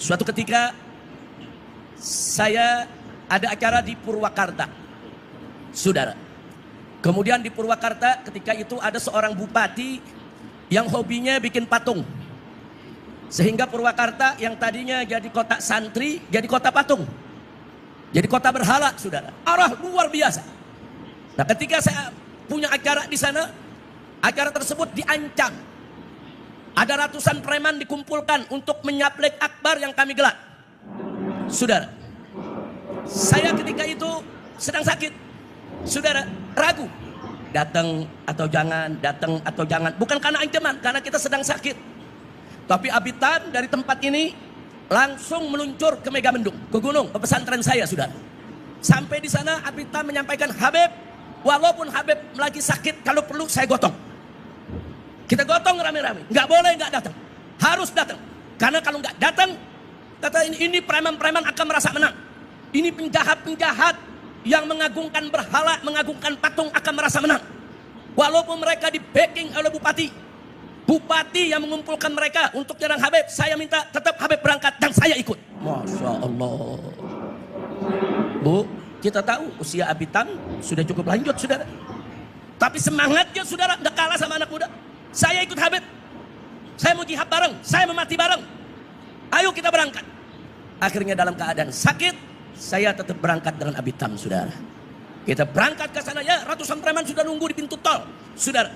Suatu ketika saya ada acara di Purwakarta, saudara. Kemudian di Purwakarta ketika itu ada seorang bupati yang hobinya bikin patung. Sehingga Purwakarta yang tadinya jadi kota santri, jadi kota patung. Jadi kota berhala, saudara. Arah luar biasa. Nah, ketika saya punya acara di sana, acara tersebut diancam. Ada ratusan preman dikumpulkan untuk menyaplek akbar yang kami gelar. Saudara, saya ketika itu sedang sakit. Saudara, ragu. Datang atau jangan. Bukan karena ancaman, karena kita sedang sakit. Tapi Abitan dari tempat ini langsung meluncur ke Megamendung, ke gunung, ke pesantren saya, saudara. Sampai di sana Abitan menyampaikan, Habib, walaupun Habib lagi sakit, kalau perlu saya gotong. Kita gotong rame-rame, nggak boleh nggak datang, harus datang. Karena kalau nggak datang, kata ini preman-preman akan merasa menang. Ini penjahat-penjahat yang mengagungkan berhala, mengagungkan patung akan merasa menang. Walaupun mereka di backing oleh bupati yang mengumpulkan mereka untuk nyerang Habib, saya minta tetap Habib berangkat dan saya ikut. Masya Allah. Bu, kita tahu usia Abitan sudah cukup lanjut, saudara. Tapi semangatnya, saudara, nggak kalah sama anak muda. Saya ikut Habib. Saya mau jihad bareng, saya mau mati bareng. Ayo kita berangkat. Akhirnya dalam keadaan sakit, saya tetap berangkat dengan Abitan, saudara. Kita berangkat ke sana, ya ratusan preman sudah nunggu di pintu tol, saudara.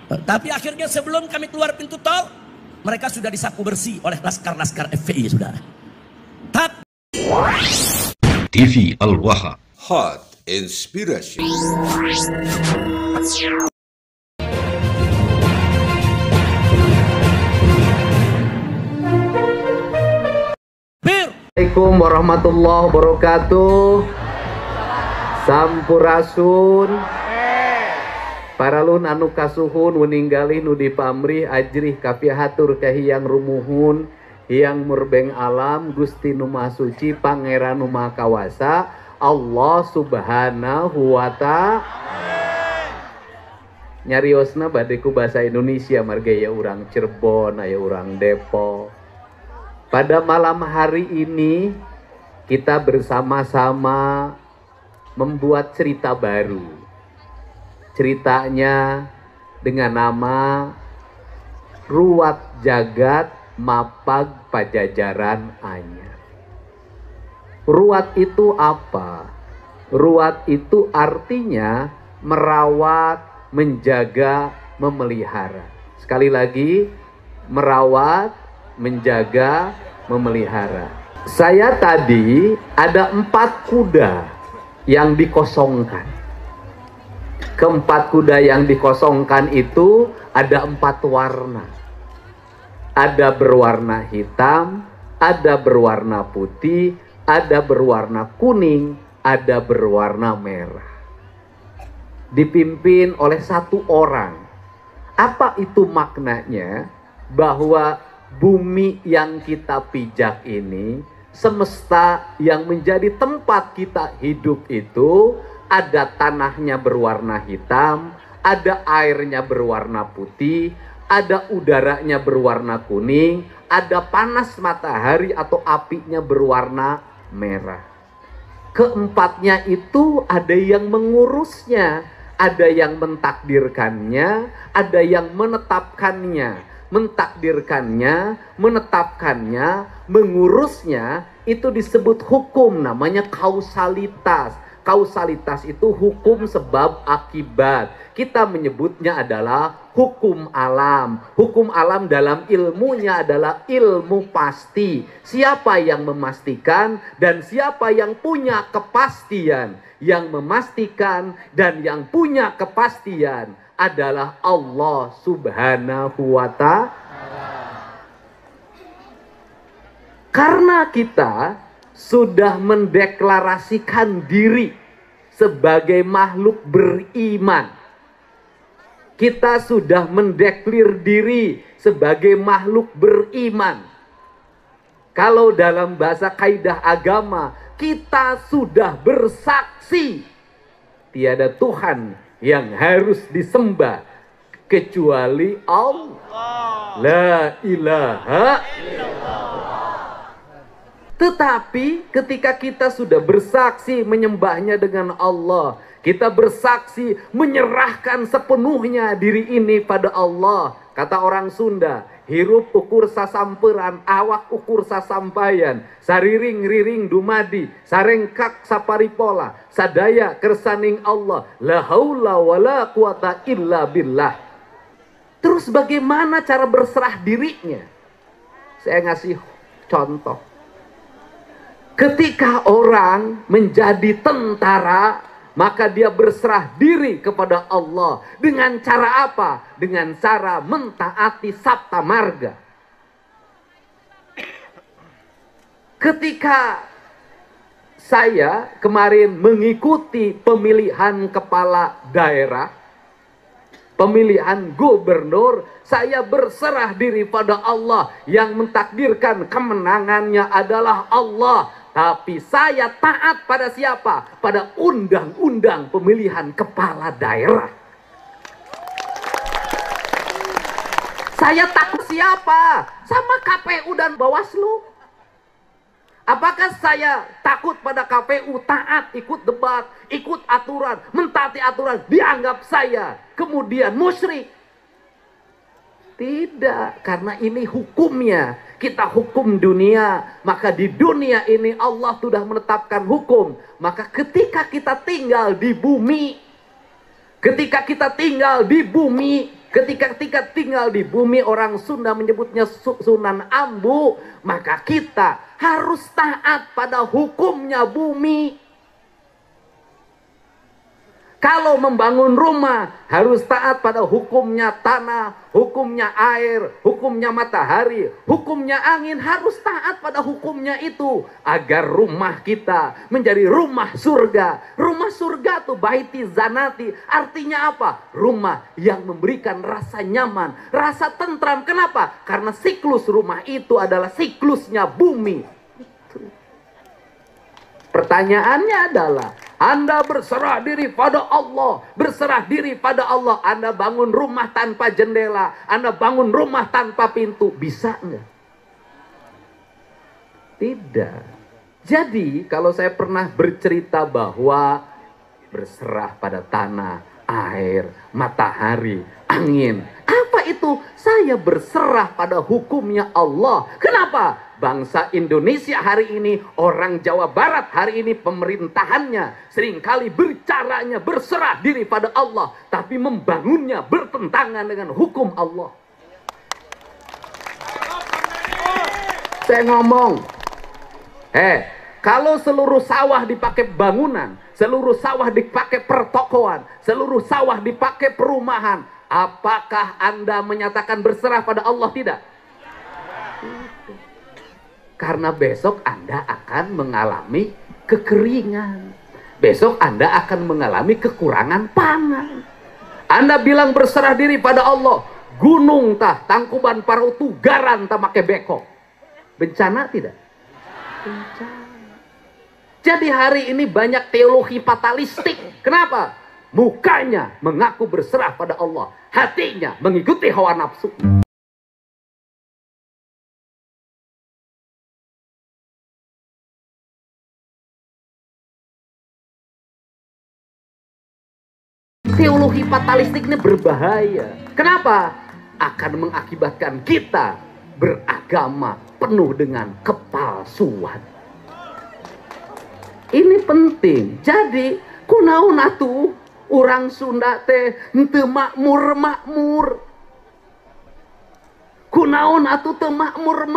Tapi akhirnya sebelum kami keluar pintu tol, mereka sudah disapu bersih oleh laskar-laskar FPI, saudara. TV Al-Waha, Hot Inspiration. Assalamualaikum warahmatullahi wabarakatuh. Sampurasun. Paralun anu kasuhun weninggalih nu dipamrih ajrih kapihatur kahiyang rumuhun hiyang murbeng alam Gusti Nu Maha Suci Pangeran Nu Maha Kawasa Allah Subhanahu wa Ta'ala. Nyariosna bade ku bahasa Indonesia marga ya urang Cirebon, aya urang Depok. Pada malam hari ini kita bersama-sama membuat cerita baru. Ceritanya dengan nama Ruwat Jagat Mapag Pajajaran Anyar. Ruwat itu apa? Ruwat itu artinya merawat, menjaga, memelihara. Sekali lagi, merawat, menjaga, memelihara. Saya tadi ada 4 kuda yang dikosongkan. Keempat kuda yang dikosongkan itu ada 4 warna. Ada berwarna hitam, ada berwarna putih, ada berwarna kuning, ada berwarna merah. Dipimpin oleh 1 orang. Apa itu maknanya? Bahwa bumi yang kita pijak ini, semesta yang menjadi tempat kita hidup itu, ada tanahnya berwarna hitam, ada airnya berwarna putih, ada udaranya berwarna kuning, ada panas matahari atau apinya berwarna merah. Keempatnya itu ada yang mengurusnya, ada yang mentakdirkannya, ada yang menetapkannya. Mentakdirkannya, menetapkannya, mengurusnya, itu disebut hukum, namanya kausalitas. Kausalitas itu hukum sebab akibat. Kita menyebutnya adalah hukum alam. Hukum alam dalam ilmunya adalah ilmu pasti. Siapa yang memastikan dan siapa yang punya kepastian? Yang memastikan dan yang punya kepastian adalah Allah Subhanahu wa Ta'ala. Karena kita sudah mendeklarasikan diri sebagai makhluk beriman. Kita sudah mendeklir diri sebagai makhluk beriman. Kalau dalam bahasa kaidah agama, kita sudah bersaksi tiada Tuhan yang harus disembah kecuali Allah. La ilaha illallah. Tetapi ketika kita sudah bersaksi menyembahnya dengan Allah, kita bersaksi menyerahkan sepenuhnya diri ini pada Allah. Kata orang Sunda, hirup ukur sasamperan, awak ukur sasampayan, sariring-riring dumadi, sarengkak saparipola, sadaya kersaning Allah, la haula wala quwata illa billah. Terus bagaimana cara berserah dirinya? Saya ngasih contoh. Ketika orang menjadi tentara, maka dia berserah diri kepada Allah. Dengan cara apa? Dengan cara mentaati sabta marga. Ketika saya kemarin mengikuti pemilihan kepala daerah, pemilihan gubernur, saya berserah diri pada Allah. Yang mentakdirkan kemenangannya adalah Allah. Tapi saya taat pada siapa? Pada undang-undang pemilihan kepala daerah. Saya takut siapa? Sama KPU dan Bawaslu. Apakah saya takut pada KPU, taat, ikut debat, ikut aturan, mentaati aturan, dianggap saya kemudian musyrik? Tidak, karena ini hukumnya. Kita hukum dunia, maka di dunia ini Allah sudah menetapkan hukum. Maka ketika kita tinggal di bumi, ketika tinggal di bumi, orang Sunda menyebutnya Sunan Ambu, maka kita harus taat pada hukumnya bumi. Kalau membangun rumah harus taat pada hukumnya tanah, hukumnya air, hukumnya matahari, hukumnya angin, harus taat pada hukumnya itu agar rumah kita menjadi rumah surga. Rumah surga tuh baiti zanati, artinya apa? Rumah yang memberikan rasa nyaman, rasa tentram. Kenapa? Karena siklus rumah itu adalah siklusnya bumi. Pertanyaannya adalah, Anda berserah diri pada Allah, berserah diri pada Allah. Anda bangun rumah tanpa jendela, Anda bangun rumah tanpa pintu, bisa nggak? Tidak. Jadi kalau saya pernah bercerita bahwa berserah pada tanah, air, matahari, angin, apa itu? Saya berserah pada hukumnya Allah. Kenapa? Bangsa Indonesia hari ini, orang Jawa Barat hari ini, pemerintahannya seringkali bercaranya berserah diri pada Allah, tapi membangunnya bertentangan dengan hukum Allah. Saya ngomong, kalau seluruh sawah dipakai bangunan, seluruh sawah dipakai pertokoan, seluruh sawah dipakai perumahan, apakah Anda menyatakan berserah pada Allah? Tidak. Karena besok Anda akan mengalami kekeringan. Besok Anda akan mengalami kekurangan pangan. Anda bilang berserah diri pada Allah, gunung tah, Tangkuban Parau Tugaran tah make beko. Bencana tidak? Bencana. Jadi hari ini banyak teologi fatalistik. Kenapa? Mukanya mengaku berserah pada Allah, hatinya mengikuti hawa nafsu. Teologi fatalistik ini berbahaya. Kenapa? Akan mengakibatkan kita beragama penuh dengan kepalsuan. Ini penting. Jadi, kunaon atuh urang Sunda teh henteu makmur. Kunaon atuh teu makmur,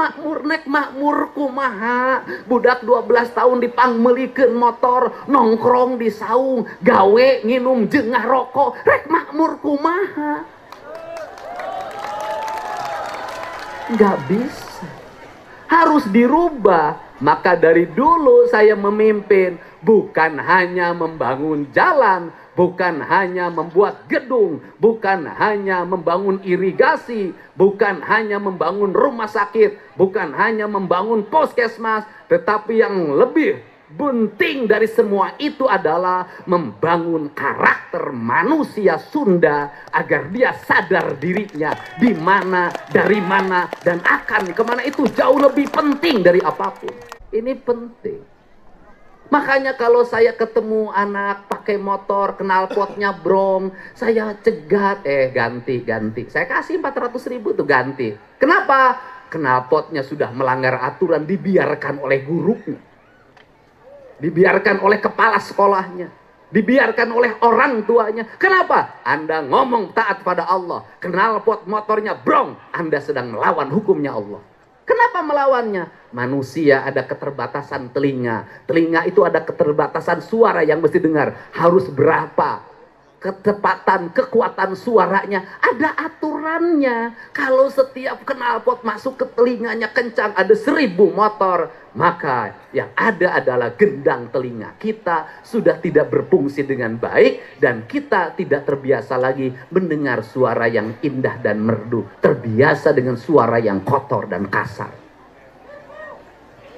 nek makmur kumaha? Budak 12 tahun dipangmeulikeun motor, nongkrong di saung, gawe nginum jeung ngarokok, rek makmur kumaha? Nggak bisa. Harus dirubah. Maka dari dulu saya memimpin, bukan hanya membangun jalan, bukan hanya membuat gedung, bukan hanya membangun irigasi, bukan hanya membangun rumah sakit, bukan hanya membangun puskesmas, tetapi yang lebih penting dari semua itu adalah membangun karakter manusia Sunda agar dia sadar dirinya di mana, dari mana, dan akan kemana. Itu jauh lebih penting dari apapun. Ini penting. Makanya kalau saya ketemu anak pakai motor, knalpotnya brong, saya cegat, ganti. Saya kasih 400.000 tuh ganti. Kenapa? Knalpotnya sudah melanggar aturan, dibiarkan oleh gurunya. Dibiarkan oleh kepala sekolahnya. Dibiarkan oleh orang tuanya. Kenapa? Anda ngomong taat pada Allah. Knalpot motornya brong, Anda sedang melawan hukumnya Allah. Kenapa melawannya? Manusia ada keterbatasan telinga. Telinga itu ada keterbatasan suara yang mesti dengar. Harus berapa? Kecepatan, kekuatan suaranya. Ada aturannya. Kalau setiap knalpot masuk ke telinganya kencang, ada 1000 motor. Maka yang ada adalah gendang telinga. Kita sudah tidak berfungsi dengan baik. Dan kita tidak terbiasa lagi mendengar suara yang indah dan merdu. Terbiasa dengan suara yang kotor dan kasar.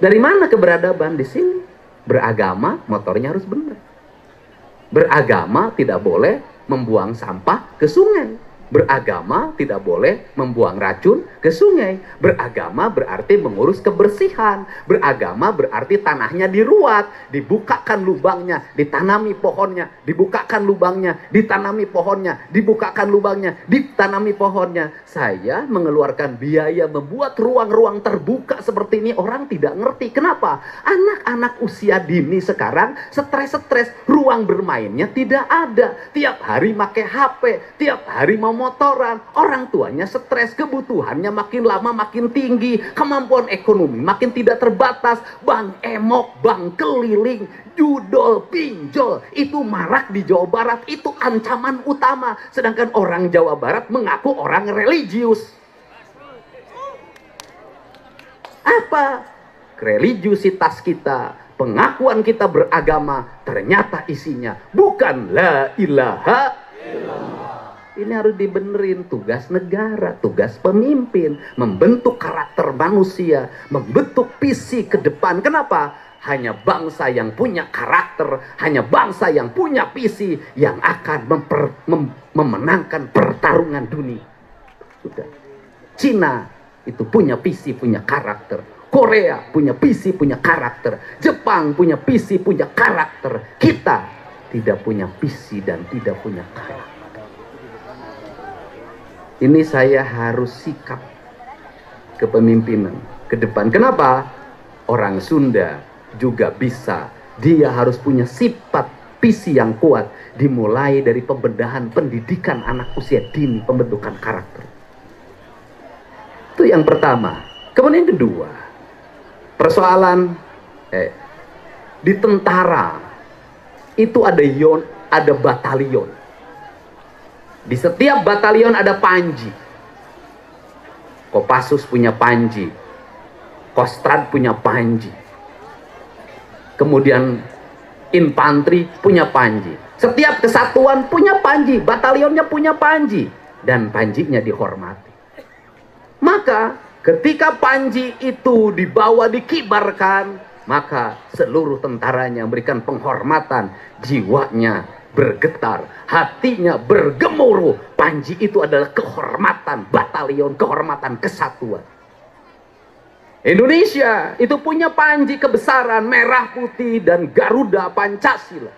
Dari mana keberadaban di sini? Beragama, motornya harus benar. Beragama tidak boleh membuang sampah ke sungai. Beragama tidak boleh membuang racun ke sungai. Beragama berarti mengurus kebersihan. Beragama berarti tanahnya diruat, dibukakan lubangnya, ditanami pohonnya, dibukakan lubangnya, ditanami pohonnya, dibukakan lubangnya, ditanami pohonnya. Saya mengeluarkan biaya membuat ruang-ruang terbuka seperti ini, orang tidak ngerti. Kenapa? Anak-anak usia dini sekarang stres-stres, ruang bermainnya tidak ada. Tiap hari pakai HP, tiap hari mau motoran, orang tuanya stres, kebutuhannya makin lama makin tinggi, kemampuan ekonomi makin tidak terbatas, bank emok, bank keliling, judol, pinjol, itu marak di Jawa Barat, itu ancaman utama. Sedangkan orang Jawa Barat mengaku orang religius. Apa? Religiusitas kita, pengakuan kita beragama, ternyata isinya bukan la ilaha illallah. Ini harus dibenerin, tugas negara, tugas pemimpin, membentuk karakter manusia, membentuk visi ke depan. Kenapa? Hanya bangsa yang punya karakter, hanya bangsa yang punya visi yang akan memenangkan pertarungan dunia. Sudah. Cina itu punya visi, punya karakter. Korea punya visi, punya karakter. Jepang punya visi, punya karakter. Kita tidak punya visi dan tidak punya karakter. Ini saya harus sikap kepemimpinan ke depan. Kenapa? Orang Sunda juga bisa. Dia harus punya sifat visi yang kuat. Dimulai dari pembenahan pendidikan anak usia dini, pembentukan karakter. Itu yang pertama. Kemudian yang kedua, persoalan di tentara itu ada batalion. Di setiap batalion ada panji. Kopassus punya panji, Kostrad punya panji, kemudian infanteri punya panji. Setiap kesatuan punya panji, batalionnya punya panji, dan panjinya dihormati. Maka ketika panji itu dibawa, dikibarkan, maka seluruh tentaranya memberikan penghormatan, jiwanya bergetar, hatinya bergemuruh. Panji itu adalah kehormatan batalion, kehormatan kesatuan. Indonesia itu punya panji kebesaran, merah putih dan Garuda Pancasila.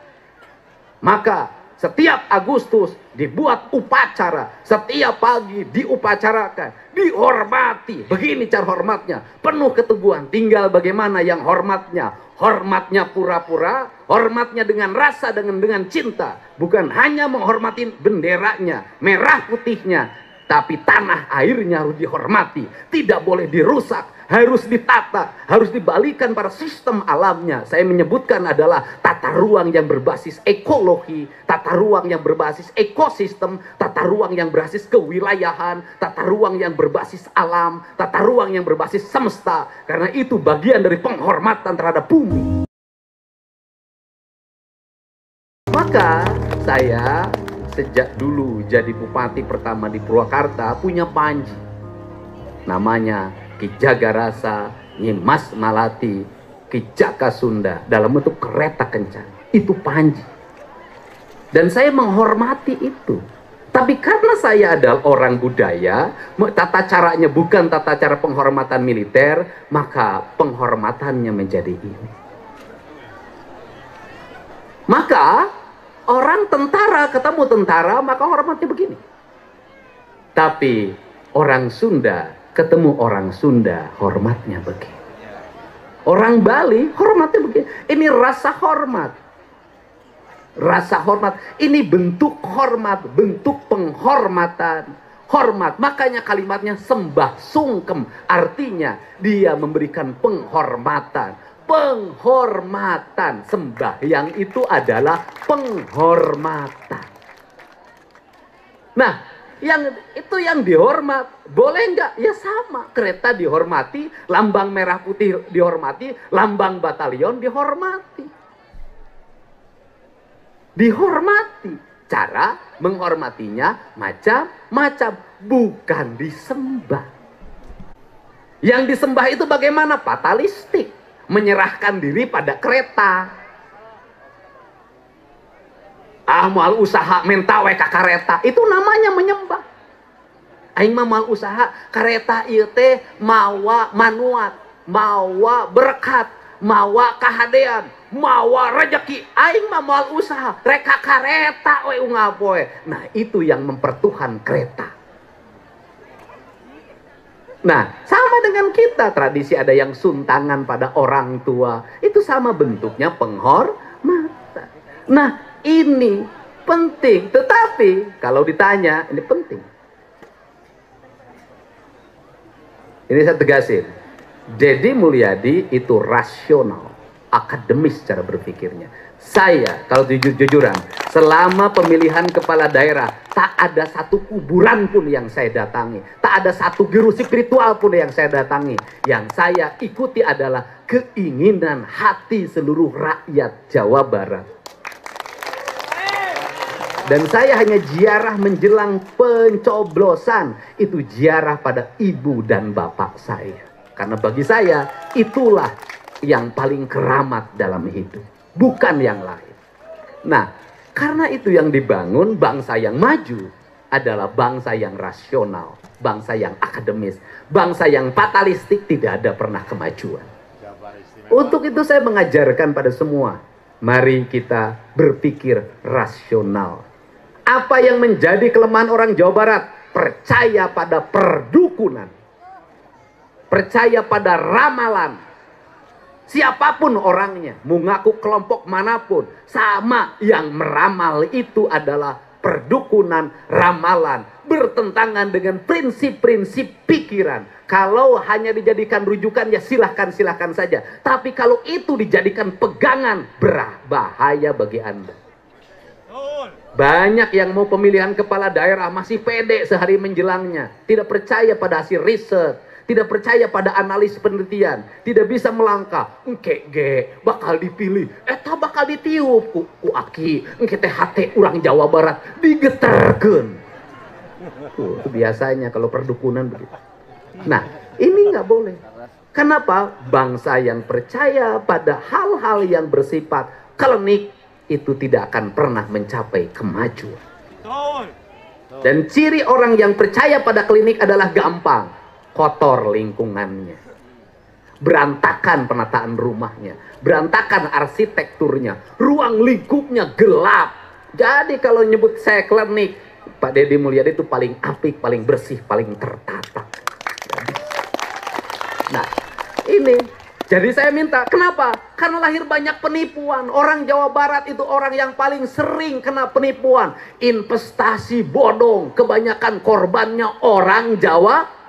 Maka setiap Agustus dibuat upacara, setiap pagi diupacarakan, dihormati. Begini cara hormatnya, penuh keteguhan. Tinggal bagaimana yang hormatnya. Hormatnya pura-pura, hormatnya dengan rasa, dengan cinta. Bukan hanya menghormati benderanya, merah putihnya, tapi tanah airnya harus dihormati. Tidak boleh dirusak, harus ditata, harus dibalikan pada sistem alamnya. Saya menyebutkan adalah tata ruang yang berbasis ekologi, tata ruang yang berbasis ekosistem, tata ruang yang berbasis kewilayahan, tata ruang yang berbasis alam, tata ruang yang berbasis semesta. Karena itu bagian dari penghormatan terhadap bumi. Maka saya sejak dulu jadi bupati pertama di Purwakarta punya panji. Namanya Ki Jagarasa Nyimas Malati Ki Jaka Sunda, dalam bentuk kereta kencana. Itu panji. Dan saya menghormati itu. Tapi karena saya adalah orang budaya, tata caranya bukan tata cara penghormatan militer, maka penghormatannya menjadi ini. Maka orang tentara ketemu tentara, maka hormatnya begini. Tapi orang Sunda ketemu orang Sunda, hormatnya begini. Orang Bali hormatnya begini. Ini rasa hormat. Rasa hormat, ini bentuk hormat, bentuk penghormatan, hormat. Makanya kalimatnya sembah sungkem, artinya dia memberikan penghormatan. Penghormatan, sembahyang itu adalah penghormatan. Nah, itu yang dihormat, boleh nggak? Ya sama, kereta dihormati, lambang merah putih dihormati, lambang batalion dihormati. Dihormati. Cara menghormatinya macam-macam, bukan disembah. Yang disembah itu bagaimana? Fatalistik, menyerahkan diri pada kereta. Moal usaha mentawe ka kareta, itu namanya menyembah. Aing mah moal usaha kareta ieu teh mawa manuat, mawa berkat, mawa kahadean, mawa rezeki. Aing mah moal usaha reka kareta we ungapoe. Nah, itu yang mempertuhan kereta. Nah, sama dengan kita, tradisi ada yang suntangan pada orang tua, itu sama bentuknya penghormatan. Nah, ini penting, tetapi kalau ditanya, ini penting. Ini saya tegasin, Deddy Mulyadi itu rasional, akademis cara berpikirnya. Saya, kalau jujur-jujuran, selama pemilihan kepala daerah, tak ada satu kuburan pun yang saya datangi. Tak ada satu guru spiritual pun yang saya datangi. Yang saya ikuti adalah keinginan hati seluruh rakyat Jawa Barat. Dan saya hanya ziarah menjelang pencoblosan. Itu ziarah pada ibu dan bapak saya. Karena bagi saya, itulah yang paling keramat dalam hidup. Bukan yang lain. Nah, karena itu yang dibangun bangsa yang maju adalah bangsa yang rasional. Bangsa yang akademis. Bangsa yang fatalistik, tidak ada pernah kemajuan. Untuk itu saya mengajarkan pada semua. Mari kita berpikir rasional. Apa yang menjadi kelemahan orang Jawa Barat? Percaya pada perdukunan. Percaya pada ramalan. Siapapun orangnya, mengaku kelompok manapun, sama yang meramal itu adalah perdukunan, ramalan. Bertentangan dengan prinsip-prinsip pikiran. Kalau hanya dijadikan rujukan, ya silahkan saja. Tapi kalau itu dijadikan pegangan, berbahaya bagi Anda. Banyak yang mau pemilihan kepala daerah masih pede sehari menjelangnya. Tidak percaya pada hasil riset. Tidak percaya pada analis penelitian. Tidak bisa melangkah. Engke bakal dipilih. Eta bakal ditiup. Ku aki. Engke teh hate urang Jawa Barat. Digeterkeun. Itu biasanya kalau perdukunan begitu. Nah, ini nggak boleh. Kenapa? Bangsa yang percaya pada hal-hal yang bersifat klinik itu tidak akan pernah mencapai kemajuan. Dan ciri orang yang percaya pada klinik adalah gampang. Kotor lingkungannya. Berantakan penataan rumahnya. Berantakan arsitekturnya. Ruang lingkupnya gelap. Jadi kalau nyebut saya klinik, Pak Deddy Mulyadi itu paling apik, paling bersih, paling tertata. Nah, ini. Jadi saya minta, kenapa? Karena lahir banyak penipuan. Orang Jawa Barat itu orang yang paling sering kena penipuan. Investasi bodong. Kebanyakan korbannya orang Jawa.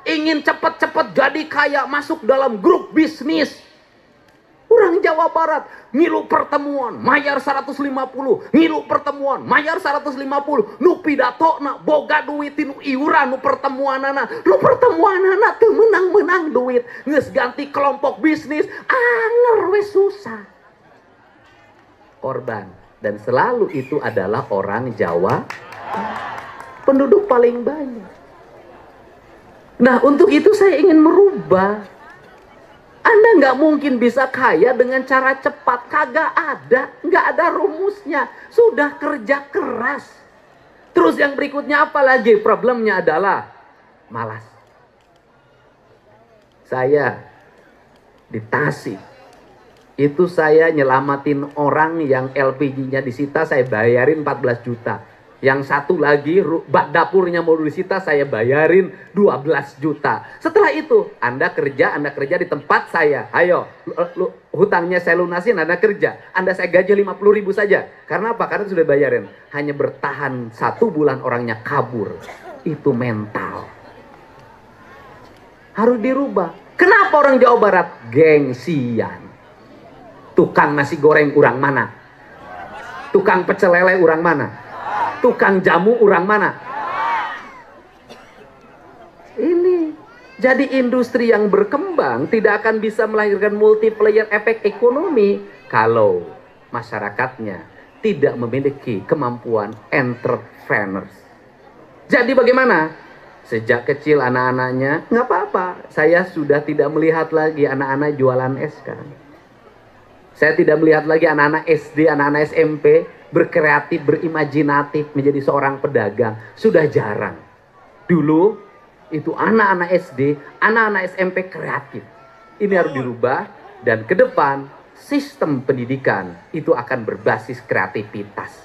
Ingin cepat-cepat jadi kaya, masuk dalam grup bisnis. Orang Jawa Barat, ngilu pertemuan, mayar 150. Ngilu pertemuan, mayar 150. Nu pidato na, boga duit nu iuran, nu pertemuanana. Nu pertemuanana tuh menang-menang duit. Nges ganti kelompok bisnis, anger we susah. Korban. Dan selalu itu adalah orang Jawa. Penduduk paling banyak. Nah, untuk itu saya ingin merubah. Anda nggak mungkin bisa kaya dengan cara cepat. Kagak ada. Nggak ada rumusnya. Sudah kerja keras. Terus yang berikutnya apa lagi? Problemnya adalah malas. Saya di Tasik, itu saya nyelamatin orang yang LPG-nya disita, saya bayarin 14 juta. Yang satu lagi bak dapurnya mau disita, saya bayarin 12 juta. Setelah itu Anda kerja di tempat saya. Ayo, hutangnya saya lunasin, Anda kerja. Anda saya gaji 50 ribu saja. Karena apa? Karena sudah bayarin. Hanya bertahan 1 bulan orangnya kabur. Itu mental. Harus dirubah. Kenapa orang Jawa Barat? Gengsian. Tukang nasi goreng urang mana? Tukang pecel lele urang mana? Tukang jamu urang mana? Ini jadi industri yang berkembang tidak akan bisa melahirkan multiplier efek ekonomi kalau masyarakatnya tidak memiliki kemampuan entrepreneurs. Jadi bagaimana? Sejak kecil anak-anaknya nggak apa-apa. Saya sudah tidak melihat lagi anak-anak jualan es kan. Saya tidak melihat lagi anak-anak SD, anak-anak SMP berkreatif, berimajinatif menjadi seorang pedagang. Sudah jarang. Dulu itu anak-anak SD, anak-anak SMP kreatif. Ini harus dirubah dan ke depan sistem pendidikan itu akan berbasis kreativitas.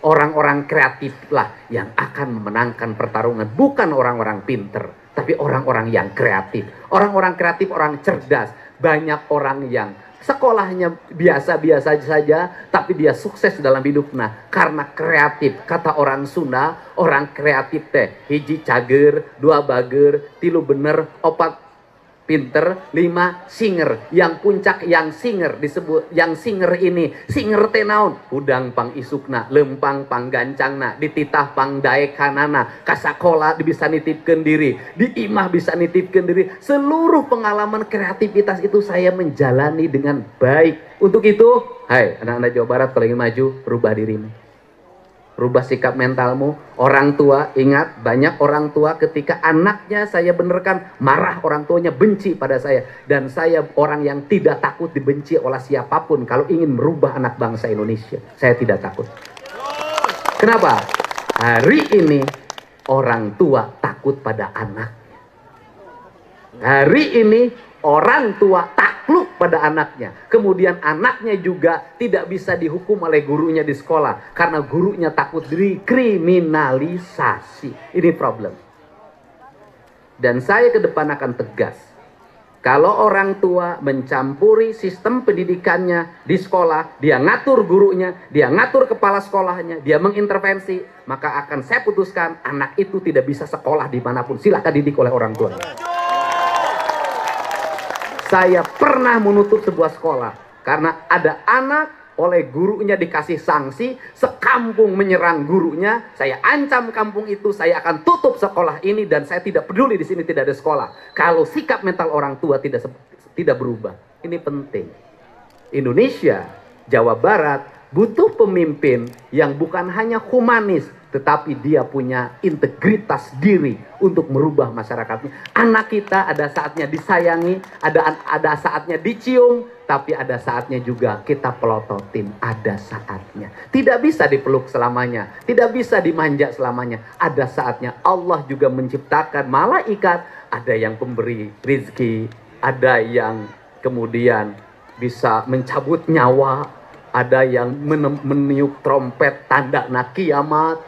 Orang-orang kreatiflah yang akan memenangkan pertarungan, bukan orang-orang pinter, tapi orang-orang yang kreatif. Orang-orang kreatif, orang cerdas. Banyak orang yang sekolahnya biasa-biasa saja, tapi dia sukses dalam hidupnya karena kreatif. Kata orang Sunda, orang kreatif teh hiji cager, 2 bager, 3 bener, 4 pinter, 5 singer. Yang puncak yang singer disebut, yang singer ini singer teh naon? Udang pang isukna, lempang pang gancangna, dititah pang daekanana, ka sakola bisa nitipkeun diri, di imah bisa nitipkeun diri. Seluruh pengalaman kreativitas itu saya menjalani dengan baik. Untuk itu, hai anak-anak Jawa Barat, kalau ingin maju, rubah dirimu. Rubah sikap mentalmu. Orang tua, ingat, banyak orang tua ketika anaknya saya benerkan, marah orang tuanya, benci pada saya. Dan saya orang yang tidak takut dibenci oleh siapapun kalau ingin merubah anak bangsa Indonesia. Saya tidak takut. Kenapa? Hari ini orang tua takut pada anaknya. Hari ini orang tua takluk pada anaknya. Kemudian anaknya juga tidak bisa dihukum oleh gurunya di sekolah. Karena gurunya takut dikriminalisasi. Ini problem. Dan saya ke depan akan tegas. Kalau orang tua mencampuri sistem pendidikannya di sekolah, dia ngatur gurunya, dia ngatur kepala sekolahnya, dia mengintervensi, maka akan saya putuskan anak itu tidak bisa sekolah dimanapun. Silahkan didik oleh orang tua. Saya pernah menutup sebuah sekolah karena ada anak oleh gurunya dikasih sanksi, sekampung menyerang gurunya. Saya ancam kampung itu, saya akan tutup sekolah ini dan saya tidak peduli di sini tidak ada sekolah. Kalau sikap mental orang tua tidak berubah, ini penting. Indonesia, Jawa Barat butuh pemimpin yang bukan hanya humanis, tetapi dia punya integritas diri untuk merubah masyarakatnya. Anak kita ada saatnya disayangi, ada saatnya dicium, tapi ada saatnya juga kita pelototin. Ada saatnya. Tidak bisa dipeluk selamanya, tidak bisa dimanja selamanya. Ada saatnya Allah juga menciptakan malaikat. Ada yang pemberi rizki, ada yang kemudian bisa mencabut nyawa, ada yang meniup trompet tanda kiamat,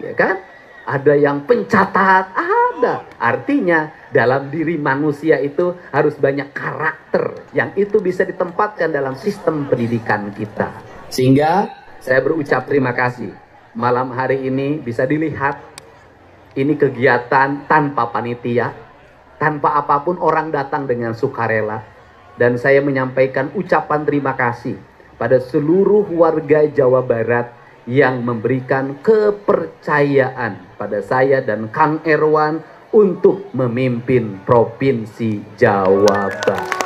ya kan? Ada yang pencatat, ada. Artinya dalam diri manusia itu harus banyak karakter yang itu bisa ditempatkan dalam sistem pendidikan kita. Sehingga saya berucap terima kasih. Malam hari ini bisa dilihat ini kegiatan tanpa panitia, tanpa apapun, orang datang dengan sukarela. Dan saya menyampaikan ucapan terima kasih pada seluruh warga Jawa Barat yang memberikan kepercayaan pada saya dan Kang Erwan untuk memimpin Provinsi Jawa Barat.